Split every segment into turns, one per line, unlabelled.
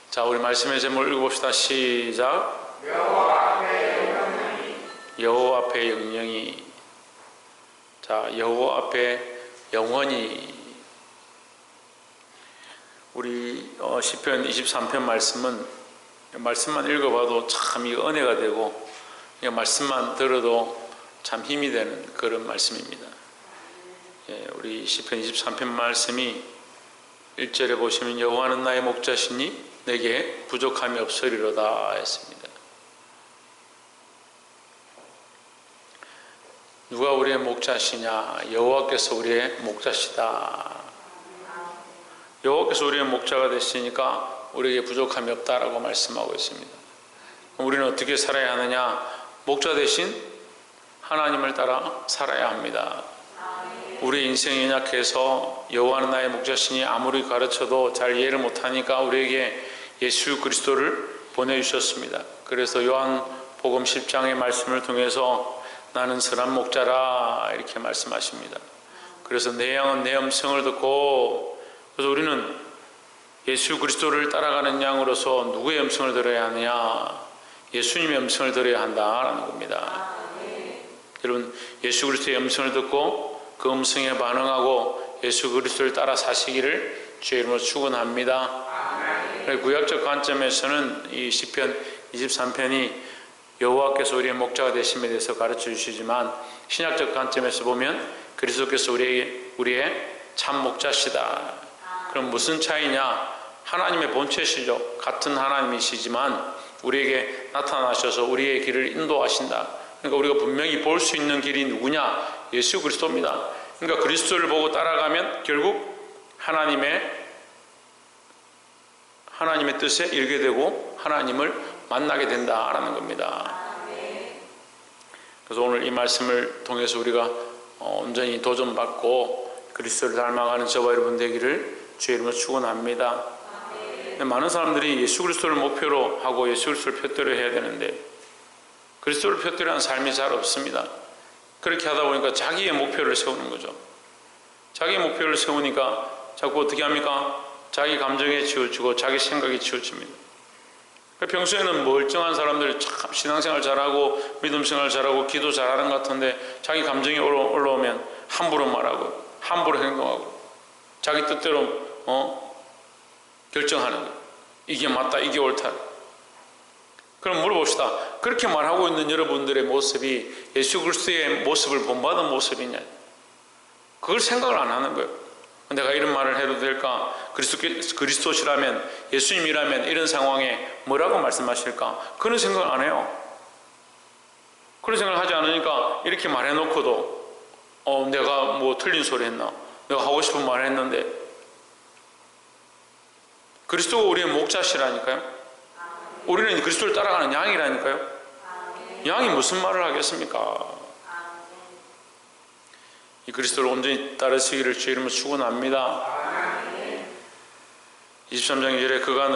자, 우리 말씀의 제목을 읽어봅시다. 시작. 여호와 앞에 영영이. 자, 여호와 앞에 영원히. 우리 시편 23편 말씀만 읽어봐도 참 이거 은혜가 되고, 말씀만 들어도 참 힘이 되는 그런 말씀입니다. 우리 시편 23편 말씀이 1절에 보시면 여호와는 나의 목자시니 내게 부족함이 없으리로다 했습니다. 누가 우리의 목자시냐? 여호와께서 우리의 목자시다. 여호와께서 우리의 목자가 되시니까 우리에게 부족함이 없다라고 말씀하고 있습니다. 우리는 어떻게 살아야 하느냐? 목자 대신 하나님을 따라 살아야 합니다. 우리 인생이 연약해서 여호와는 나의 목자시니 아무리 가르쳐도 잘 이해를 못하니까 우리에게 예수 그리스도를 보내주셨습니다. 그래서 요한복음 10장의 말씀을 통해서 나는 선한 목자라 이렇게 말씀하십니다. 그래서 내 양은 내 음성을 듣고, 그래서 우리는 예수 그리스도를 따라가는 양으로서 누구의 음성을 들어야 하느냐? 예수님의 음성을 들어야 한다라는 겁니다. 여러분, 예수 그리스도의 음성을 듣고 그 음성에 반응하고 예수 그리스도를 따라 사시기를 주의 이름으로 축원합니다. 구약적 관점에서는 이 시편 23편이 여호와께서 우리의 목자가 되심에 대해서 가르쳐 주시지만, 신약적 관점에서 보면 그리스도께서 우리의 참 목자시다. 그럼 무슨 차이냐? 하나님의 본체시죠. 같은 하나님이시지만 우리에게 나타나셔서 우리의 길을 인도하신다. 그러니까 우리가 분명히 볼 수 있는 길이 누구냐? 예수 그리스도입니다. 그러니까 그리스도를 보고 따라가면 결국 하나님의 뜻에 이르게 되고 하나님을 만나게 된다라는 겁니다. 그래서 오늘 이 말씀을 통해서 우리가 온전히 도전받고 그리스도를 닮아가는 저와 여러분 되기를 주의 이름으로 축원합니다. 많은 사람들이 예수 그리스도를 목표로 하고 예수 그리스도를 표대로 해야 되는데 그리스도를 표대로 하는 삶이 잘 없습니다. 그렇게 하다 보니까 자기의 목표를 세우는 거죠. 자기의 목표를 세우니까 자꾸 어떻게 합니까? 자기 감정에 치우치고 자기 생각에 치우칩니다. 평소에는 멀쩡한 사람들이 참 신앙생활 잘하고 믿음생활 잘하고 기도 잘하는 것 같은데 자기 감정이 올라오면 함부로 말하고 함부로 행동하고 자기 뜻대로 결정하는 거예요. 이게 맞다, 이게 옳다. 그럼 물어봅시다. 그렇게 말하고 있는 여러분들의 모습이 예수 그리스도의 모습을 본받은 모습이냐? 그걸 생각을 안 하는 거예요. 내가 이런 말을 해도 될까? 그리스도시라면, 예수님이라면 이런 상황에 뭐라고 말씀하실까? 그런 생각을 안 해요. 그런 생각을 하지 않으니까 이렇게 말해놓고도 내가 뭐 틀린 소리 했나? 내가 하고 싶은 말을 했는데, 그리스도가 우리의 목자시라니까요. 우리는 그리스도를 따라가는 양이라니까요. 양이 무슨 말을 하겠습니까? 이 그리스도를 온전히 따르시기를 주의 이름으로 축원합니다. 23장 2절에 그가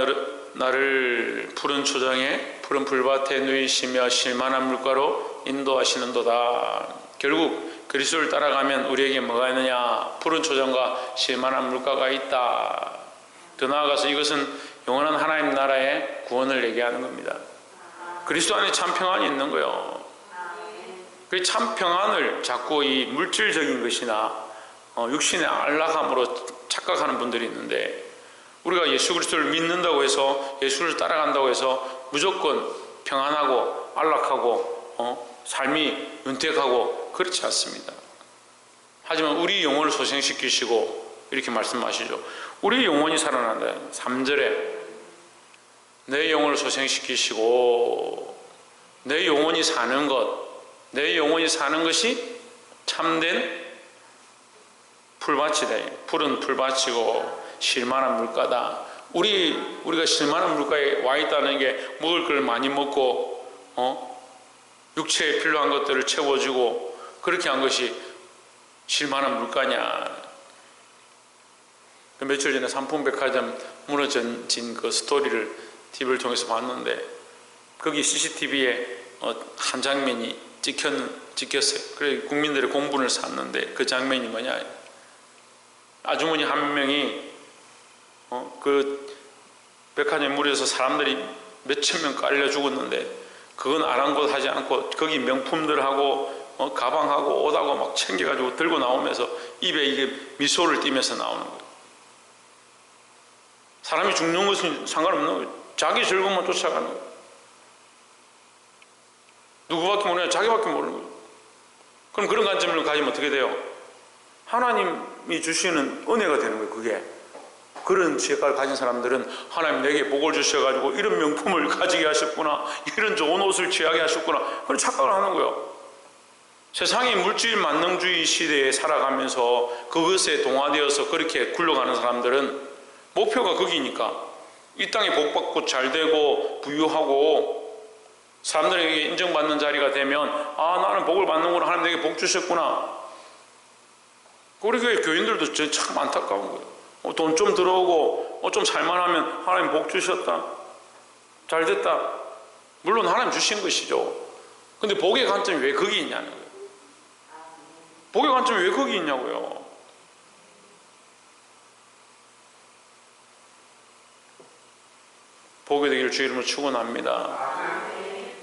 나를 푸른 초장에 푸른 풀밭에 누이시며 실만한 물가로 인도하시는도다. 결국 그리스도를 따라가면 우리에게 뭐가 있느냐? 푸른 초장과 실만한 물가가 있다. 더 나아가서 이것은 영원한 하나님 나라의 구원을 얘기하는 겁니다. 그리스도 안에 참 평안이 있는 거예요. 그 참 평안을 자꾸 이 물질적인 것이나 육신의 안락함으로 착각하는 분들이 있는데, 우리가 예수 그리스도를 믿는다고 해서 예수를 따라간다고 해서 무조건 평안하고 안락하고 삶이 윤택하고 그렇지 않습니다. 하지만 우리 영혼을 소생시키시고 이렇게 말씀하시죠. 우리 영혼이 살아난다. 3절에 내 영혼을 소생시키시고 내 영혼이 사는 것, 내 영혼이 사는 것이 참된 풀밭이다. 푸른 풀밭이고 실만한 물가다. 우리가 실만한 물가에 와 있다는 게 먹을 걸 많이 먹고 육체에 필요한 것들을 채워주고 그렇게 한 것이 실만한 물가냐. 며칠 전에 삼풍백화점 무너진 그 스토리를 TV를 통해서 봤는데, 거기 CCTV에 한 장면이 찍혔어요. 그래서 국민들의 공분을 샀는데 그 장면이 뭐냐? 아주머니 한 명이 그 백화점 물에서 사람들이 몇천 명 깔려 죽었는데 그건 아랑곳하지 않고 거기 명품들하고 가방하고 옷하고 막 챙겨가지고 들고 나오면서 입에 이게 미소를 띠면서 나오는 거예요. 사람이 죽는 것은 상관없는 거예요. 자기 즐거움만 쫓아가는 거예요. 누구밖에 모르냐? 자기밖에 모르는 거예요. 그럼 그런 관점을 가지면 어떻게 돼요? 하나님이 주시는 은혜가 되는 거예요. 그게 그런 지혜를 가진 사람들은 하나님 내게 복을 주셔가지고 이런 명품을 가지게 하셨구나, 이런 좋은 옷을 취하게 하셨구나, 그런 착각을 하는 거예요. 세상이 물질 만능주의 시대에 살아가면서 그것에 동화되어서 그렇게 굴러가는 사람들은 목표가 거기니까 이 땅에 복받고 잘되고 부유하고 사람들에게 인정받는 자리가 되면 나는 복을 받는구나, 하나님 내게 복 주셨구나. 우리 교회 교인들도 참 안타까운 거예요. 돈 좀 들어오고 좀 살만하면 하나님 복 주셨다, 잘됐다. 물론 하나님 주신 것이죠. 근데 복의 관점이 왜 거기 있냐는 거예요. 복의 관점이 왜 거기 있냐고요. 복이 되기를 주 이름으로 축원합니다.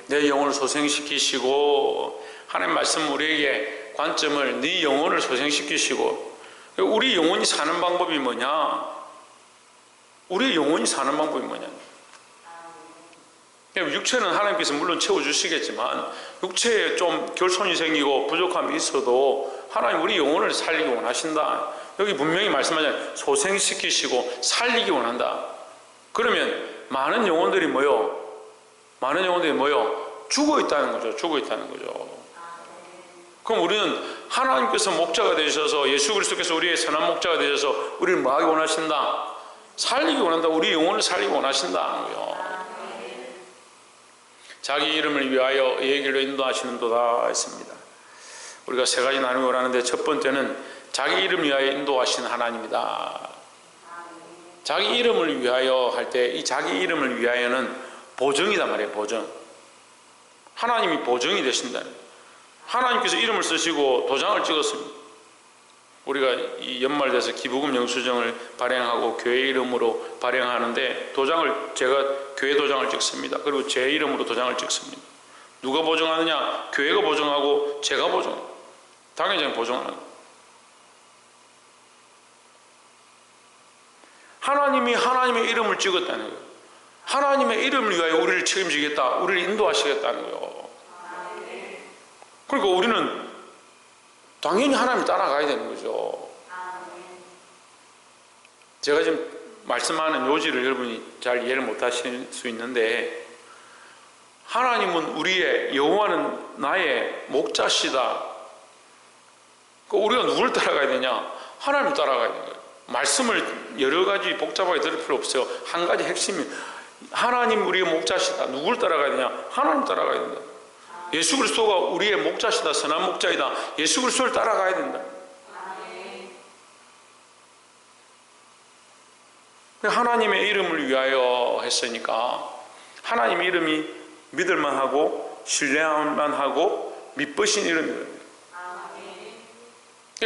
내 영혼을 소생시키시고, 하나님 말씀 우리에게 관점을 네 영혼을 소생시키시고, 우리 영혼이 사는 방법이 뭐냐? 우리 영혼이 사는 방법이 뭐냐? 육체는 하나님께서 물론 채워주시겠지만 육체에 좀 결손이 생기고 부족함이 있어도 하나님 우리 영혼을 살리기 원하신다. 여기 분명히 말씀하잖아요. 소생시키시고 살리기 원한다. 그러면 많은 영혼들이 뭐요? 죽어 있다는 거죠. 죽어 있다는 거죠. 그럼 우리는 하나님께서 목자가 되셔서, 예수 그리스도께서 우리의 선한 목자가 되셔서 우리를 뭐하기 원하신다? 살리기 원한다. 우리 영혼을 살리기 원하신다는 거예요. 자기 이름을 위하여 이 길로 인도하시는도다 했습니다. 우리가 세 가지 나누고 하는데, 첫 번째는 자기 이름을 위하여 인도하시는 하나님이다. 자기 이름을 위하여 할 때 이 자기 이름을 위하여는 보정이단 말이에요. 보정. 하나님이 보정이 되신다는 거예요. 하나님께서 이름을 쓰시고 도장을 찍었습니다. 우리가 이 연말 돼서 기부금 영수증을 발행하고 교회 이름으로 발행하는데 제가 교회 도장을 찍습니다. 그리고 제 이름으로 도장을 찍습니다. 누가 보정하느냐? 교회가 보정하고 제가 보정해요. 당연히 저는 보정하는 거예요. 하나님이 하나님의 이름을 찍었다는 거예요. 하나님의 이름을 위하여 우리를 책임지겠다, 우리를 인도하시겠다는 거예요. 그러니까 우리는 당연히 하나님 따라가야 되는 거죠. 제가 지금 말씀하는 요지를 여러분이 잘 이해를 못 하실 수 있는데, 하나님은 우리의, 여호와는 나의 목자시다. 우리가 누굴 따라가야 되냐? 하나님을 따라가야 되는 거예요. 말씀을 여러 가지 복잡하게 들을 필요 없어요. 한 가지 핵심이 하나님 우리의 목자시다. 누굴 따라가야 되냐? 하나님 따라가야 된다. 예수 그리스도가 우리의 목자시다, 선한 목자이다. 예수 그리스도를 따라가야 된다. 하나님의 이름을 위하여 했으니까 하나님의 이름이 믿을만하고 신뢰할만하고 믿으신 이름이에요.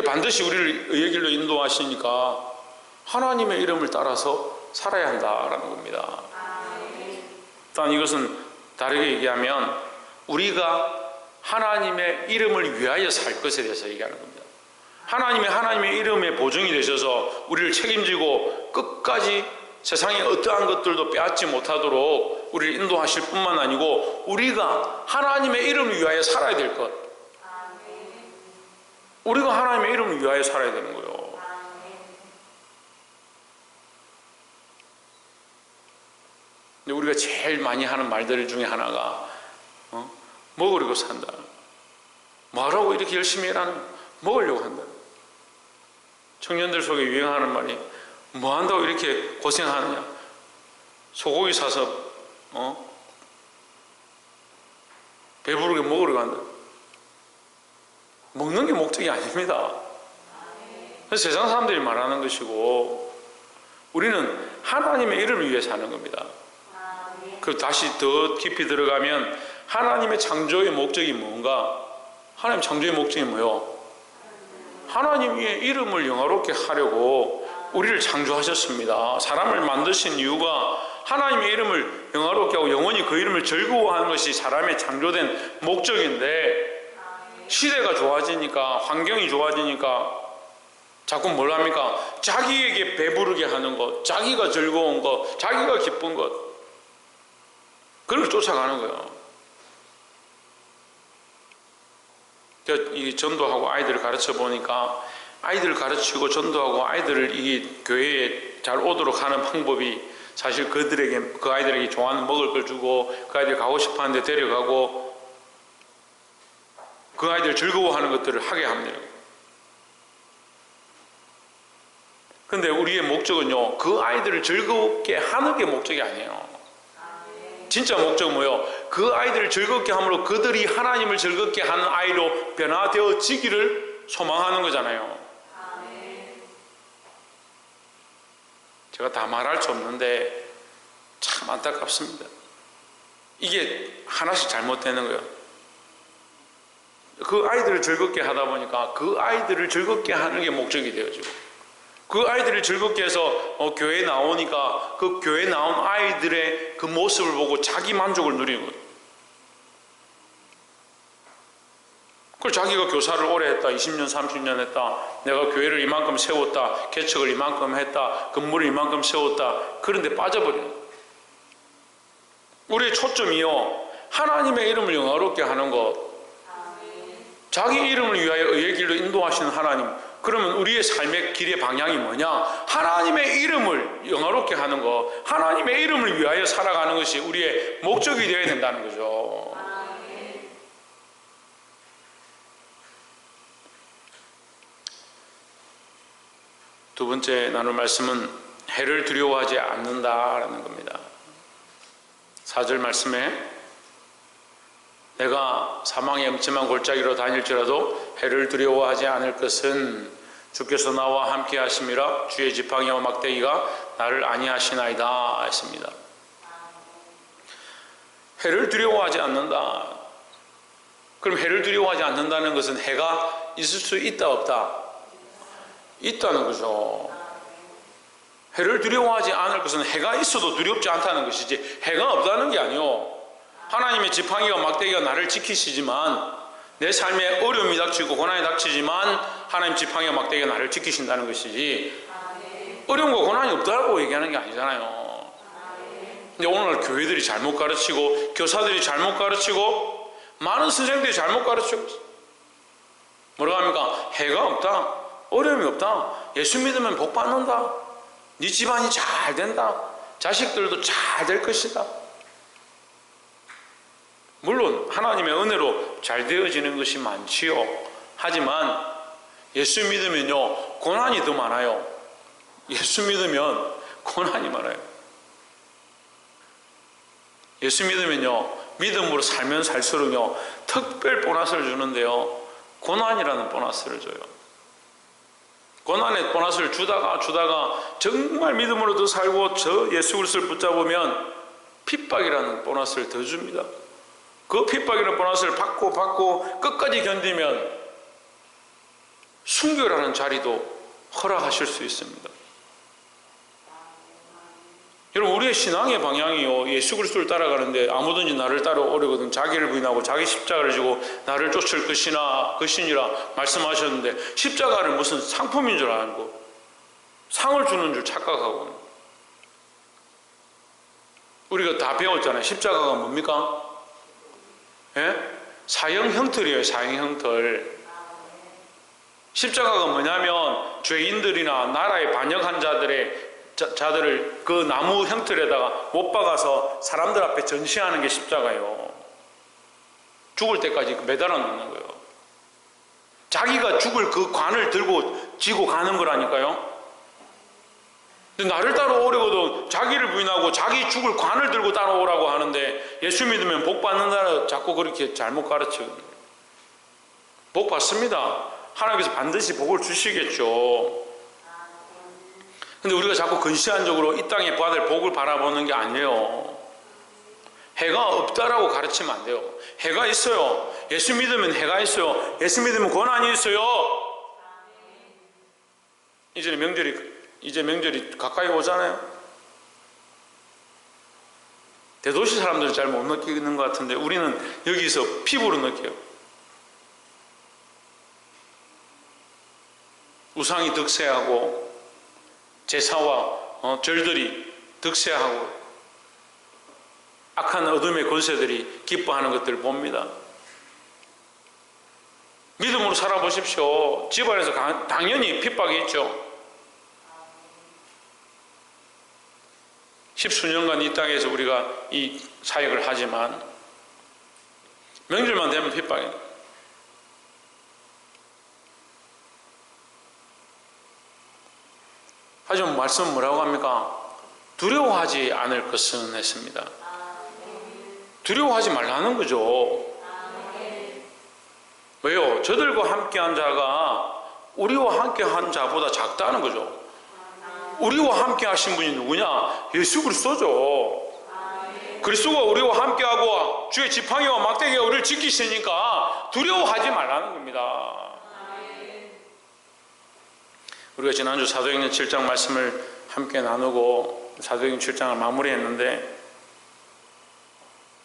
반드시 우리를 의의 길로 인도하시니까 하나님의 이름을 따라서 살아야 한다라는 겁니다. 일단 이것은 다르게 얘기하면 우리가 하나님의 이름을 위하여 살 것에 대해서 얘기하는 겁니다. 하나님의 이름에 보증이 되셔서 우리를 책임지고 끝까지 세상의 어떠한 것들도 빼앗지 못하도록 우리를 인도하실 뿐만 아니고, 우리가 하나님의 이름을 위하여 살아야 될 것, 우리가 하나님의 이름을 위하여 살아야 되는 거예요. 근데 우리가 제일 많이 하는 말들 중에 하나가 먹으려고 산다. 뭐하라고 이렇게 열심히 일하는? 먹으려고 한다. 청년들 속에 유행하는 말이 뭐 한다고 이렇게 고생하느냐? 소고기 사서 배부르게 먹으려고 한다. 먹는 게 목적이 아닙니다. 세상 사람들이 말하는 것이고, 우리는 하나님의 이름을 위해 사는 겁니다. 그 다시 더 깊이 들어가면 하나님의 창조의 목적이 뭔가? 하나님 창조의 목적이 뭐요? 하나님의 이름을 영화롭게 하려고 우리를 창조하셨습니다. 사람을 만드신 이유가 하나님의 이름을 영화롭게 하고 영원히 그 이름을 즐거워하는 것이 사람의 창조된 목적인데, 시대가 좋아지니까, 환경이 좋아지니까 자꾸 뭘 합니까? 자기에게 배부르게 하는 것, 자기가 즐거운 것, 자기가 기쁜 것, 그걸 쫓아가는 거예요. 이 전도하고 아이들을 가르쳐 보니까, 아이들을 가르치고 전도하고 아이들을 이 교회에 잘 오도록 하는 방법이, 사실 그 아이들에게 좋아하는 먹을 걸 주고, 그 아이들 가고 싶어 하는데 데려가고, 그 아이들 즐거워하는 것들을 하게 합니다. 근데 우리의 목적은요, 그 아이들을 즐겁게 하는 게 목적이 아니에요. 진짜 목적은 뭐예요? 그 아이들을 즐겁게 함으로 그들이 하나님을 즐겁게 하는 아이로 변화되어지기를 소망하는 거잖아요. 제가 다 말할 수 없는데 참 안타깝습니다. 이게 하나씩 잘못되는 거예요. 그 아이들을 즐겁게 하다 보니까 그 아이들을 즐겁게 하는 게 목적이 되어지고, 그 아이들을 즐겁게 해서 교회에 나오니까 그 교회에 나온 아이들의 그 모습을 보고 자기 만족을 누리는 거예요. 그걸 자기가 교사를 오래 했다, 20년 30년 했다, 내가 교회를 이만큼 세웠다, 개척을 이만큼 했다, 건물을 이만큼 세웠다, 그런데 빠져버려요. 우리의 초점이요, 하나님의 이름을 영화롭게 하는 것, 자기 이름을 위하여 의의 길로 인도하시는 하나님. 그러면 우리의 삶의 길의 방향이 뭐냐? 하나님의 이름을 영화롭게 하는 것, 하나님의 이름을 위하여 살아가는 것이 우리의 목적이 되어야 된다는 거죠. 두 번째 나눌 말씀은 해를 두려워하지 않는다라는 겁니다. 4절 말씀에 내가 사망의 음침한 골짜기로 다닐지라도 해를 두려워하지 않을 것은 주께서 나와 함께 하심이라 주의 지팡이와 막대기가 나를 안위하시나이다 했습니다. 해를 두려워하지 않는다. 그럼 해를 두려워하지 않는다는 것은 해가 있을 수 있다 없다? 있다는 거죠. 해를 두려워하지 않을 것은 해가 있어도 두렵지 않다는 것이지, 해가 없다는 게 아니요. 하나님의 지팡이와 막대기가 나를 지키시지만, 내 삶에 어려움이 닥치고 고난이 닥치지만 하나님 지팡이와 막대기가 나를 지키신다는 것이지, 어려움과 고난이 없다고 얘기하는 게 아니잖아요. 근데 오늘날 교회들이 잘못 가르치고, 교사들이 잘못 가르치고, 많은 선생님들이 잘못 가르치고, 뭐라고 합니까? 해가 없다, 어려움이 없다, 예수 믿으면 복 받는다, 네 집안이 잘 된다, 자식들도 잘 될 것이다. 물론 하나님의 은혜로 잘 되어지는 것이 많지요. 하지만 예수 믿으면요, 고난이 더 많아요. 예수 믿으면 고난이 많아요. 예수 믿으면요, 믿음으로 살면 살수록요, 특별 보너스를 주는데요, 고난이라는 보너스를 줘요. 고난의 보너스를 주다가 정말 믿음으로 더 살고 저 예수 그리스도를 붙잡으면 핍박이라는 보너스를 더 줍니다. 그 핍박이라는 보너스를 받고 끝까지 견디면 순교라는 자리도 허락하실 수 있습니다. 여러분, 우리의 신앙의 방향이요, 예수 그리스도를 따라가는데 아무든지 나를 따라오려거든 자기를 부인하고 자기 십자가를 지고 나를 쫓을 것이니라 말씀하셨는데, 십자가를 무슨 상품인 줄 알고 상을 주는 줄 착각하고, 우리가 다 배웠잖아요. 십자가가 뭡니까? 예? 사형 형틀이에요. 사형 형틀. 십자가가 뭐냐면 죄인들이나 나라에 반역한 자들을 그 나무 형틀에다가 못 박아서 사람들 앞에 전시하는 게 십자가예요. 죽을 때까지 매달아 놓는 거예요. 자기가 죽을 그 관을 들고 지고 가는 거라니까요. 근데 나를 따라오려고도 자기를 부인하고 자기 죽을 관을 들고 따라오라고 하는데, 예수 믿으면 복 받는다라 자꾸 그렇게 잘못 가르치거든요. 복 받습니다. 하나님께서 반드시 복을 주시겠죠. 근데 우리가 자꾸 근시안적으로 이 땅에 받을 복을 바라보는 게 아니에요. 해가 없다라고 가르치면 안 돼요. 해가 있어요. 예수 믿으면 해가 있어요. 예수 믿으면 고난이 있어요. 이제 명절이 가까이 오잖아요. 대도시 사람들은 잘 못 느끼는 것 같은데 우리는 여기서 피부로 느껴요. 우상이 득세하고 제사와 절들이 득세하고 악한 어둠의 권세들이 기뻐하는 것들을 봅니다. 믿음으로 살아보십시오. 집안에서 당연히 핍박이 있죠. 10수년간 이 땅에서 우리가 이 사역을 하지만 명절만 되면 핍박이에요. 하지만 말씀은 뭐라고 합니까? 두려워하지 않을 것은 했습니다. 두려워하지 말라는 거죠. 왜요? 저들과 함께한 자가 우리와 함께한 자보다 작다는 거죠. 우리와 함께 하신 분이 누구냐? 예수 그리스도죠. 그리스도가 우리와 함께하고 주의 지팡이와 막대기가 우리를 지키시니까 두려워하지 말라는 겁니다. 우리가 지난주 사도행전 7장 말씀을 함께 나누고 사도행전 7장을 마무리했는데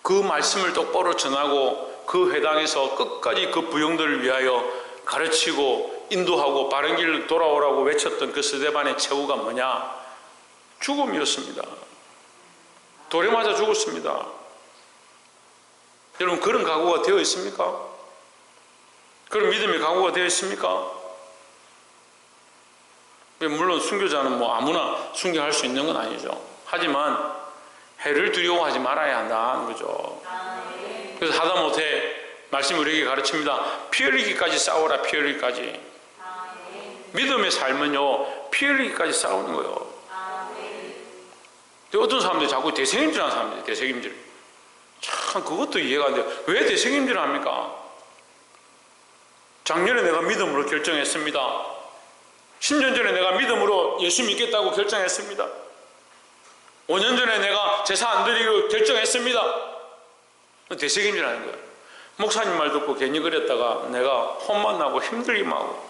그 말씀을 똑바로 전하고 그 회당에서 끝까지 그 부형들을 위하여 가르치고 인도하고 바른 길로 돌아오라고 외쳤던 그 스데반의 최후가 뭐냐? 죽음이었습니다. 돌에 맞아 죽었습니다. 여러분 그런 각오가 되어 있습니까? 그런 믿음의 각오가 되어 있습니까? 물론 순교자는 뭐 아무나 순교할 수 있는 건 아니죠. 하지만 해를 두려워하지 말아야 한다는 거죠. 그래서 하다못해 말씀이 우리에게 가르칩니다. 피 흘리기까지 싸워라. 피 흘리기까지. 믿음의 삶은요 피 흘리기까지 싸우는 거예요. 어떤 사람들이 자꾸 대책임질하는 사람들이 대책임질. 참 그것도 이해가 안 돼요. 왜 대책임질을 합니까? 작년에 내가 믿음으로 결정했습니다. 10년 전에 내가 믿음으로 예수 믿겠다고 결정했습니다. 5년 전에 내가 제사 안 드리기로 결정했습니다. 대책임질하는 거예요. 목사님 말 듣고 괜히 그랬다가 내가 혼만 나고 힘들기만 하고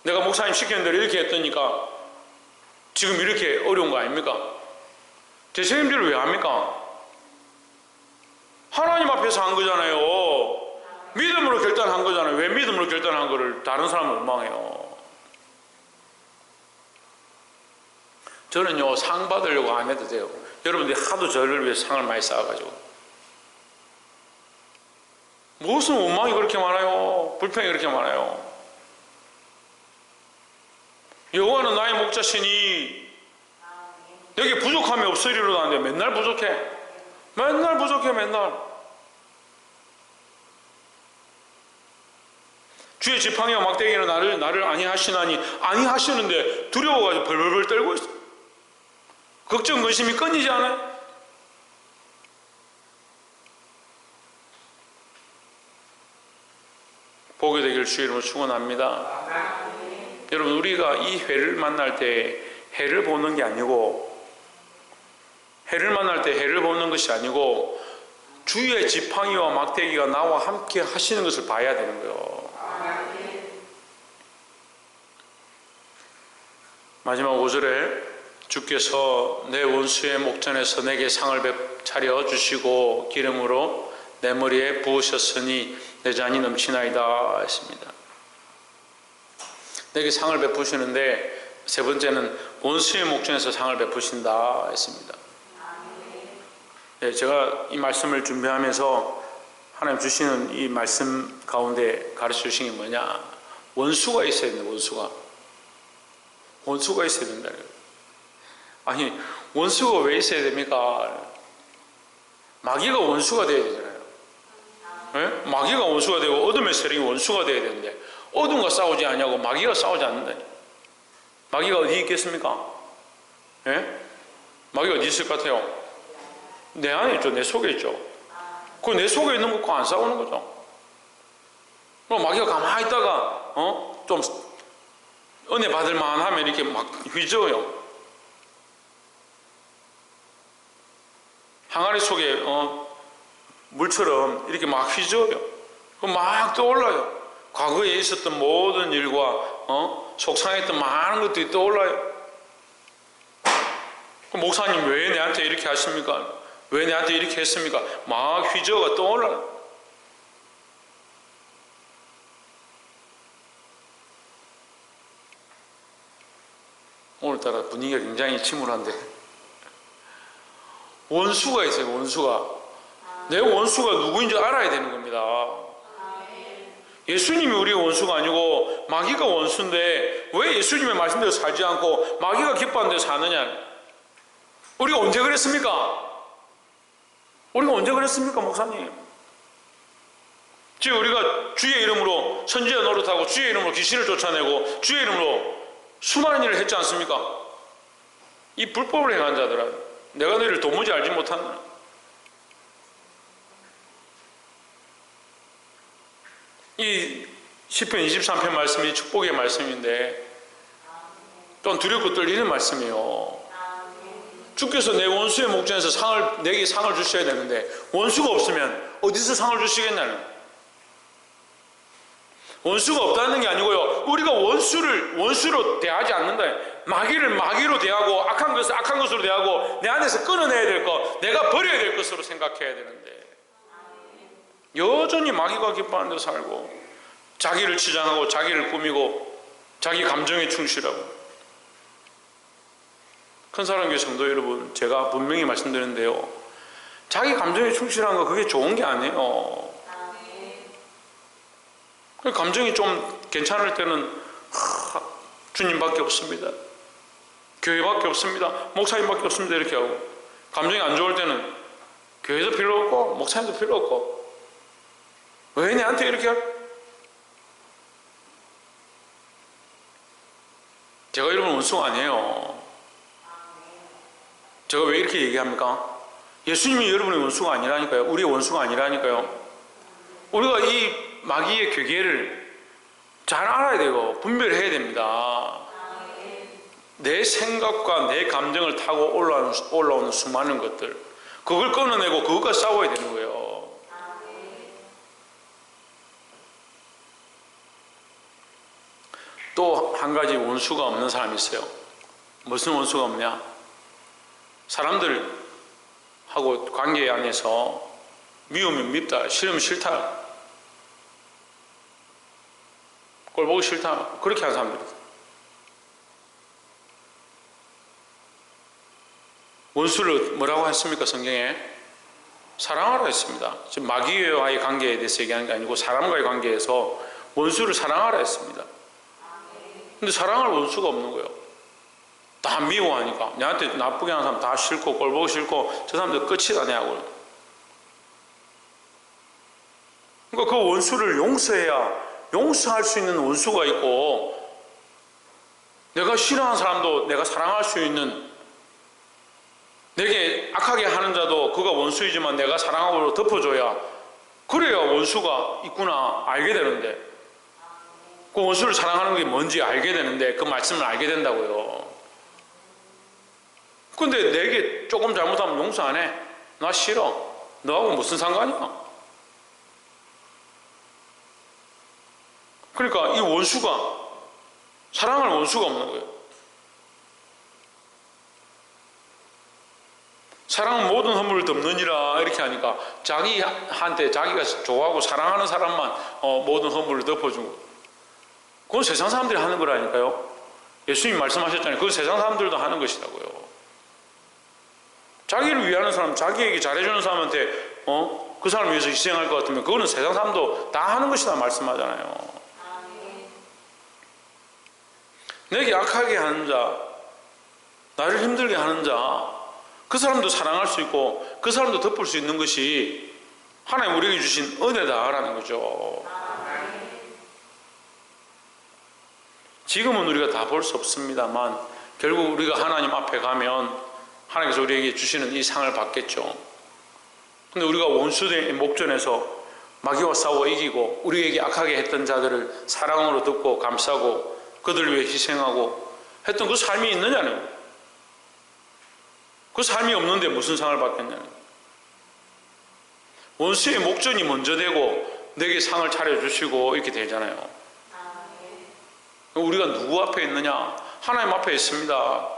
내가 목사님 시키는 대로 이렇게 했더니까 지금 이렇게 어려운 거 아닙니까? 대책임질을 왜 합니까? 하나님 앞에서 한 거잖아요. 믿음으로 결단한 거잖아요. 왜 믿음으로 결단한 거를 다른 사람은 원망해요? 저는요 상 받으려고 안 해도 돼요. 여러분들이 하도 저를 위해 상을 많이 쌓아가지고 무슨 원망이 그렇게 많아요? 불평이 그렇게 많아요? 여호와는 나의 목자시니 여기 부족함이 없으리로다 하는데 맨날 부족해. 맨날 부족해. 맨날 주의 지팡이와 막대기는 나를 아니하시나니 아니하시는데 두려워가지고 벌벌벌 떨고 있어. 걱정 근심이 끊이지 않아요? 보게 되길 주의 이름으로 축원합니다. 여러분 우리가 이 회를 만날 때 해를 보는 게 아니고 해를 만날 때 해를 보는 것이 아니고 주의 지팡이와 막대기가 나와 함께 하시는 것을 봐야 되는 거예요. 마지막 5절에 주께서 내 원수의 목전에서 내게 상을 차려 주시고 기름으로 내 머리에 부으셨으니 내 잔이 넘치나이다 했습니다. 내게 상을 베푸시는데 세 번째는 원수의 목전에서 상을 베푸신다 했습니다. 네, 제가 이 말씀을 준비하면서 하나님 주시는 이 말씀 가운데 가르쳐 주신 게 뭐냐? 원수가 있어야 된다. 원수가 있어야 된다. 아니 원수가 왜 있어야 됩니까? 마귀가 원수가 되어야 되잖아요. 네? 마귀가 원수가 되고 어둠의 세력이 원수가 되어야 되는데 어둠과 싸우지 않냐고 마귀가 싸우지 않는다니. 마귀가 어디 있겠습니까? 네? 마귀가 어디 있을 것 같아요? 내 안에 있죠. 내 속에 있죠. 그 내 속에 있는 것과 안 싸우는 거죠. 그럼 마귀가 가만히 있다가 좀 은혜 받을 만하면 이렇게 막 휘저어요. 항아리 속에 물처럼 이렇게 막 휘저어요. 그럼 막 떠올라요. 과거에 있었던 모든 일과 속상했던 많은 것들이 떠올라요. 목사님 왜 내한테 이렇게 하십니까? 왜 내한테 이렇게 했습니까? 막 휘저어가 떠올라. 오늘따라 분위기가 굉장히 침울한데 원수가 있어요. 원수가. 내 원수가 누구인지 알아야 되는 겁니다. 예수님이 우리의 원수가 아니고 마귀가 원수인데 왜 예수님의 말씀대로 살지 않고 마귀가 기뻐하는 대로 사느냐. 우리가 언제 그랬습니까? 우리가 언제 그랬습니까, 목사님? 지금 우리가 주의 이름으로 선지자 노릇하고 주의 이름으로 귀신을 쫓아내고 주의 이름으로 수많은 일을 했지 않습니까? 이 불법을 행한 자들은 내가 너희를 도무지 알지 못하는, 이 시편 23편 말씀이 축복의 말씀인데 또한 두렵고 떨리는 말씀이에요. 주께서 내 원수의 목전에서 내게 상을 주셔야 되는데 원수가 없으면 어디서 상을 주시겠냐는. 원수가 없다는 게 아니고요, 우리가 원수로 대하지 않는다. 마귀를 마귀로 대하고 악한 것을 악한 것으로 대하고 내 안에서 끊어내야 될 것, 내가 버려야 될 것으로 생각해야 되는데 여전히 마귀가 기뻐하는 데 살고 자기를 치장하고 자기를 꾸미고 자기 감정에 충실하고. 큰사랑교회 성도 여러분, 제가 분명히 말씀드리는데요, 자기 감정에 충실한 거 그게 좋은 게 아니에요. 감정이 좀 괜찮을 때는 주님밖에 없습니다, 교회밖에 없습니다, 목사님밖에 없습니다 이렇게 하고, 감정이 안 좋을 때는 교회도 필요 없고 목사님도 필요 없고 왜 내한테 이렇게 제가 여러분 원수가 아니에요. 제가 왜 이렇게 얘기합니까? 예수님이 여러분의 원수가 아니라니까요. 우리의 원수가 아니라니까요. 우리가 이 마귀의 괴계를 잘 알아야 되고 분별해야 됩니다. 내 생각과 내 감정을 타고 올라오는 수많은 것들, 그걸 끊어내고 그것과 싸워야 되는 거예요. 또 한 가지 원수가 없는 사람이 있어요. 무슨 원수가 없냐? 사람들하고 관계 안에서 미우면 밉다, 싫으면 싫다, 꼴 보기 싫다, 그렇게 하는 사람들이다. 원수를 뭐라고 했습니까? 성경에 사랑하라 했습니다. 지금 마귀와의 관계에 대해서 얘기하는 게 아니고 사람과의 관계에서 원수를 사랑하라 했습니다. 근데 사랑할 원수가 없는 거예요. 다 미워하니까. 내한테 나쁘게 하는 사람 다 싫고 꼴 보기 싫고 저 사람들 끝이다 내 하고. 그러니까 그 원수를 용서할 수 있는 원수가 있고, 내가 싫어하는 사람도 내가 사랑할 수 있는, 내게 악하게 하는 자도 그가 원수이지만 내가 사랑하고 덮어줘야, 그래야 원수가 있구나 알게 되는데, 그 원수를 사랑하는 게 뭔지 알게 되는데 그 말씀을 알게 된다고요. 근데 내게 조금 잘못하면 용서 안 해. 나 싫어. 너하고 무슨 상관이야? 그러니까 이 원수가, 사랑할 원수가 없는 거예요. 사랑은 모든 허물을 덮느니라 이렇게 하니까 자기한테 자기가 좋아하고 사랑하는 사람만 모든 허물을 덮어주고, 그건 세상 사람들이 하는 거라니까요. 예수님이 말씀하셨잖아요. 그건 세상 사람들도 하는 것이라고요. 자기를 위하는 사람, 자기에게 잘해주는 사람한테 그 사람을 위해서 희생할 것 같으면 그거는 세상 사람도 다 하는 것이다 말씀하잖아요. 내게 악하게 하는 자, 나를 힘들게 하는 자, 그 사람도 사랑할 수 있고 그 사람도 덮을 수 있는 것이 하나님 우리에게 주신 은혜다라는 거죠. 지금은 우리가 다 볼 수 없습니다만 결국 우리가 하나님 앞에 가면 하나님께서 우리에게 주시는 이 상을 받겠죠. 근데 우리가 원수의 목전에서 마귀와 싸워 이기고 우리에게 악하게 했던 자들을 사랑으로 듣고 감싸고 그들을 위해 희생하고 했던 그 삶이 있느냐는 거예요. 그 삶이 없는데 무슨 상을 받겠냐는 거예요. 원수의 목전이 먼저 되고 내게 상을 차려주시고 이렇게 되잖아요. 우리가 누구 앞에 있느냐? 하나님 앞에 있습니다.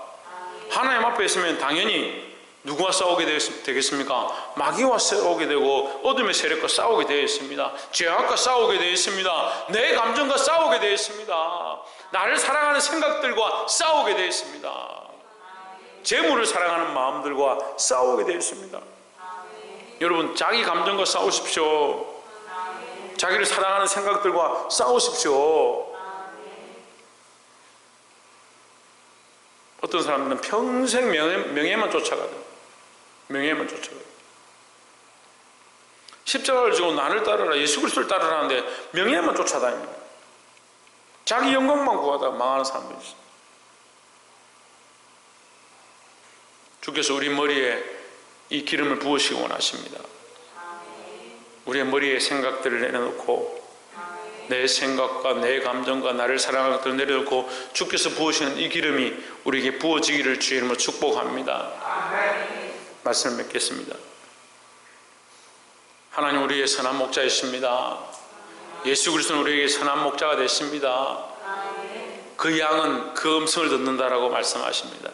하나님 앞에 있으면 당연히 누구와 싸우게 되겠습니까? 마귀와 싸우게 되고 어둠의 세력과 싸우게 되어 있습니다. 죄악과 싸우게 되어 있습니다. 내 감정과 싸우게 되어 있습니다. 나를 사랑하는 생각들과 싸우게 되어 있습니다. 재물을 사랑하는 마음들과 싸우게 되어 있습니다. 여러분, 자기 감정과 싸우십시오. 자기를 사랑하는 생각들과 싸우십시오. 어떤 사람들은 평생 명예만 쫓아가요. 명예만 쫓아가요. 십자가를 지고 나를 따르라, 예수 그리스도를 따르라는데 명예만 쫓아다닙니다. 자기 영광만 구하다가 망하는 사람들이 있어요. 주께서 우리 머리에 이 기름을 부으시기 원하십니다. 우리의 머리에 생각들을 내려놓고 내 생각과 내 감정과 나를 사랑하는 것들을 내려놓고 주께서 부으시는 이 기름이 우리에게 부어지기를 주의 이름으로 축복합니다. 말씀을 맺겠습니다. 하나님, 우리의 선한 목자이십니다. 예수 그리스도는 우리에게 선한 목자가 되십니다. 그 양은 그 음성을 듣는다라고 말씀하십니다.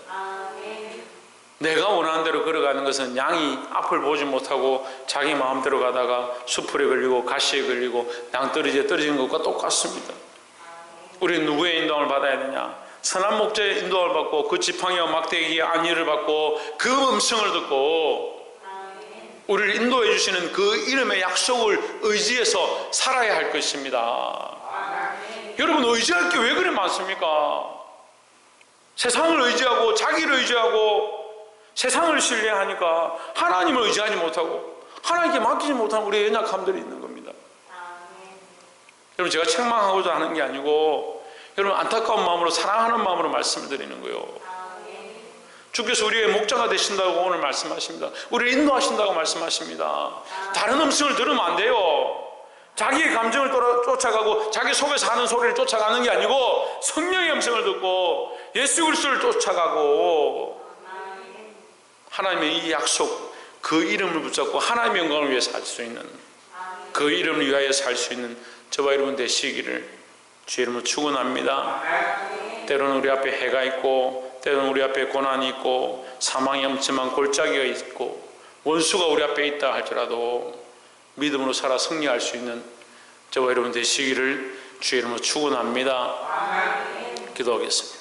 내가 원하는 대로 걸어가는 것은 양이 앞을 보지 못하고 자기 마음대로 가다가 수풀에 걸리고 가시에 걸리고 낭떠러지에 떨어지는 것과 똑같습니다. 우리는 누구의 인도함을 받아야 되냐? 선한 목자의 인도함을 받고 그 지팡이와 막대기의 안위를 받고 그 음성을 듣고 우리를 인도해 주시는 그 이름의 약속을 의지해서 살아야 할 것입니다. 여러분, 의지할 게 왜 그리 많습니까? 세상을 의지하고 자기를 의지하고 세상을 신뢰하니까 하나님을 의지하지 못하고 하나님께 맡기지 못하는 우리의 연약함들이 있는 겁니다. 여러분, 제가 책망하고자 하는 게 아니고 여러분 안타까운 마음으로 사랑하는 마음으로 말씀을 드리는 거예요. 주께서 우리의 목자가 되신다고 오늘 말씀하십니다. 우리를 인도하신다고 말씀하십니다. 다른 음성을 들으면 안 돼요. 자기의 감정을 쫓아가고 자기 속에서 하는 소리를 쫓아가는 게 아니고 성령의 음성을 듣고 예수 그리스도를 쫓아가고 하나님의 이 약속, 그 이름을 붙잡고 하나님의 영광을 위해 살 수 있는, 그 이름을 위하여 살 수 있는 저와 여러분 되시기를 주의 이름으로 축원합니다. 때로는 우리 앞에 해가 있고 때로는 우리 앞에 고난이 있고 사망이 엄침한 골짜기가 있고 원수가 우리 앞에 있다 할지라도 믿음으로 살아 승리할 수 있는 저와 여러분 되시기를 주의 이름으로 축원합니다. 기도하겠습니다.